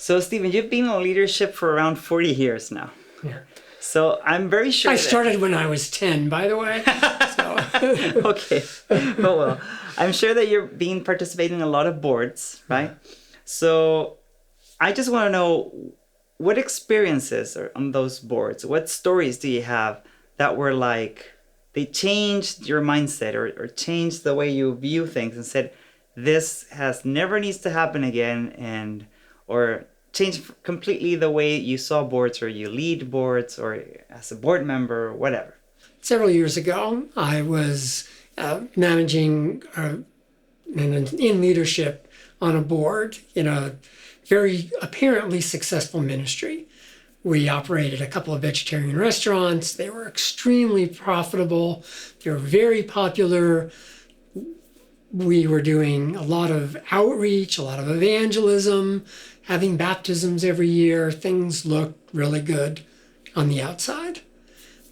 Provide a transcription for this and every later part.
So, Stephen, you've been in leadership for around 40 years now. Yeah. So I'm very sure I started when I was 10, by the way. So. Okay. Well, I'm sure that you're being participating in a lot of boards, right? Yeah. So I just want to know what experiences are on those boards. What stories do you have that were like, they changed your mindset or changed the way you view things and said, this has never needs to happen again, or change completely the way you saw boards or you lead boards or as a board member or whatever? Several years ago, I was managing in leadership on a board in a very apparently successful ministry. We operated a couple of vegetarian restaurants. They were extremely profitable. They were very popular. We were doing a lot of outreach, a lot of evangelism, having baptisms every year. Things looked really good on the outside.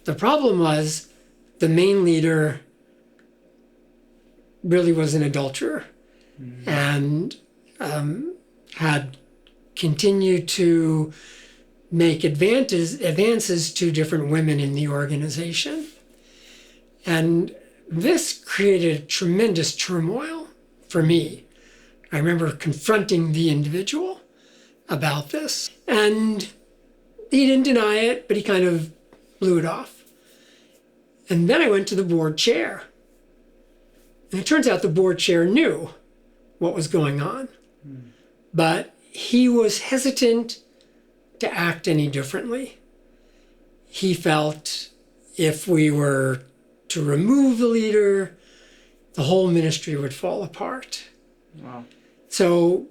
The problem was the main leader really was an adulterer and had continued to make advances to different women in the organization. And this created tremendous turmoil for me. I remember confronting the individual about this, and he didn't deny it, but he kind of blew it off. And then I went to the board chair. And it turns out the board chair knew what was going on, but he was hesitant to act any differently. He felt if we were to remove the leader, the whole ministry would fall apart. Wow. So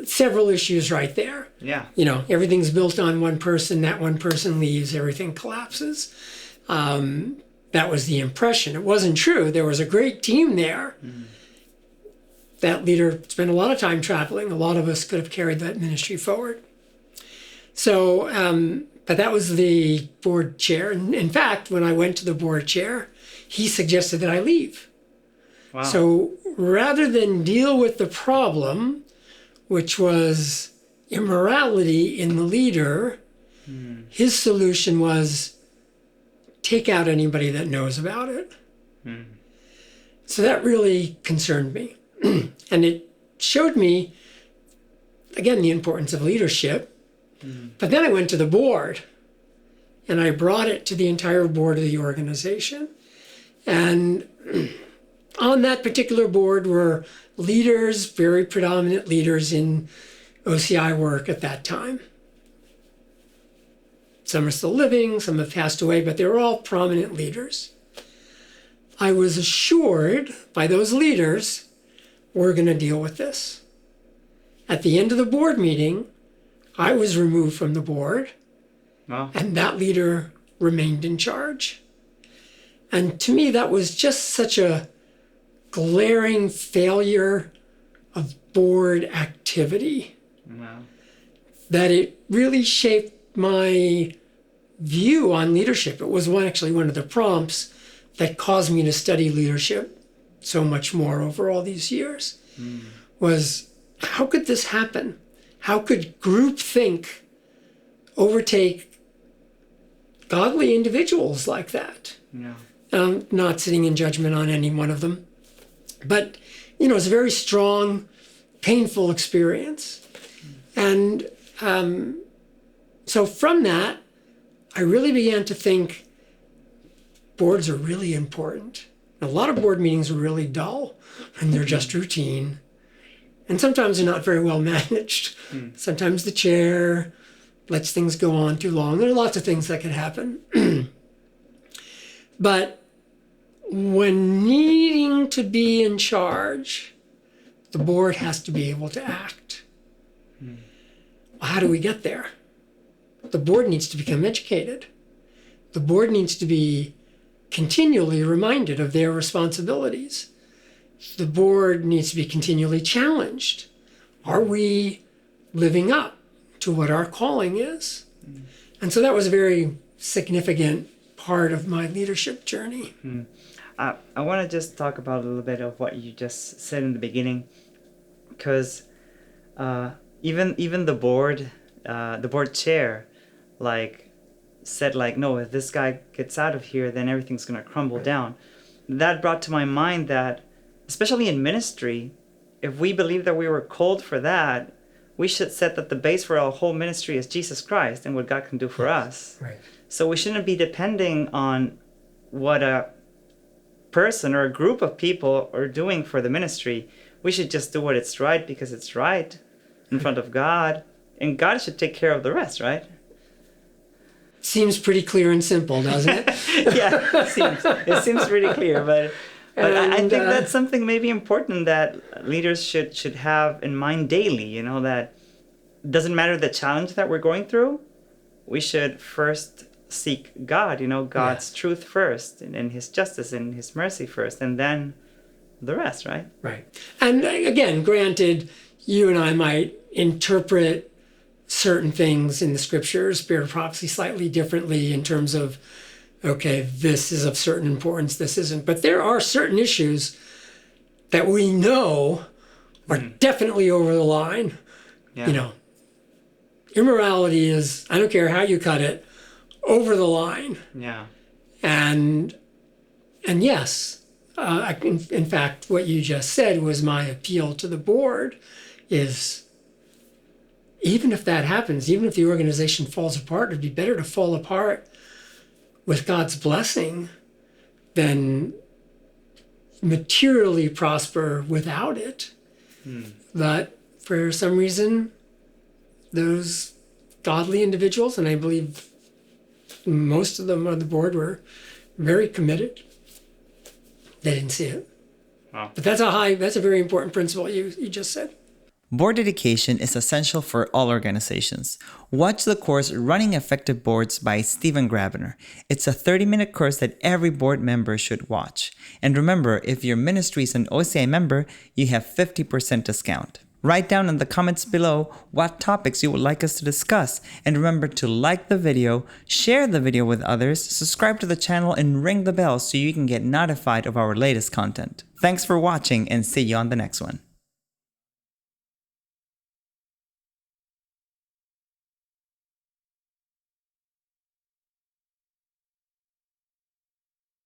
several issues right there. Yeah. You know, everything's built on one person. That one person leaves, everything collapses. That was the impression. It wasn't true. There was a great team there. That leader spent a lot of time traveling. A lot of us could have carried that ministry forward. So, but that was the board chair. And in fact, when I went to the board chair, he suggested that I leave. Wow. So rather than deal with the problem, which was immorality in the leader, his solution was take out anybody that knows about it. So that really concerned me. And it showed me, again, the importance of leadership. But then I went to the board and I brought it to the entire board of the organization. And on that particular board were leaders, very predominant leaders in OCI work at that time. Some are still living, some have passed away, but they were all prominent leaders. I was assured by those leaders, we're going to deal with this. At the end of the board meeting, I was removed from the board, and that leader remained in charge. And to me, that was just such a glaring failure of board activity that it really shaped my view on leadership. It was actually one of the prompts that caused me to study leadership so much more over all these years, was how could this happen? How could groupthink overtake godly individuals like that? Yeah. I'm not sitting in judgment on any one of them. But, you know, it's a very strong, painful experience. And so from that, I really began to think boards are really important. A lot of board meetings are really dull and they're just routine. And sometimes they're not very well managed. Sometimes the chair lets things go on too long. There are lots of things that can happen. But when needing to be in charge, the board has to be able to act. How do we get there? The board needs to become educated. The board needs to be continually reminded of their responsibilities. The board needs to be continually challenged. Are we living up to what our calling is? And so that was a very significant part of my leadership journey. I want to just talk about a little bit of what you just said in the beginning, because even the board chair, like, said, like, no, if this guy gets out of here, then everything's going to crumble down. That brought to my mind that, especially in ministry, if we believe that we were called for that, we should set that the base for our whole ministry is Jesus Christ and what God can do for us. Right. So we shouldn't be depending on what a person or a group of people are doing for the ministry. We should just do what it's right because it's right in front of God, and God should take care of the rest, right? Seems pretty clear and simple, doesn't it? Yeah, it seems pretty clear, but I think that's something maybe important that leaders should have in mind daily, you know, that doesn't matter the challenge that we're going through, we should first seek God, you know, God's truth first, and His justice and His mercy first, and then the rest, right? Right. And again, granted, you and I might interpret certain things in the scriptures, spirit of prophecy, slightly differently in terms of, okay, this is of certain importance, this isn't. But there are certain issues that we know are definitely over the line. Yeah. You know, immorality is, I don't care how you cut it, over the line. Yeah. And yes, in fact, what you just said was my appeal to the board is, even if that happens, even if the organization falls apart, it'd be better to fall apart with God's blessing than materially prosper without it. But for some reason, those godly individuals, and I believe most of them on the board, were very committed. They didn't see it. Wow. But that's a very important principle you just said. Board dedication is essential for all organizations. Watch the course Running Effective Boards by Stephen Grabiner. It's a 30-minute course that every board member should watch. And remember, if your ministry is an OCI member, you have 50% discount. Write down in the comments below what topics you would like us to discuss. And remember to like the video, share the video with others, subscribe to the channel, and ring the bell so you can get notified of our latest content. Thanks for watching, and see you on the next one.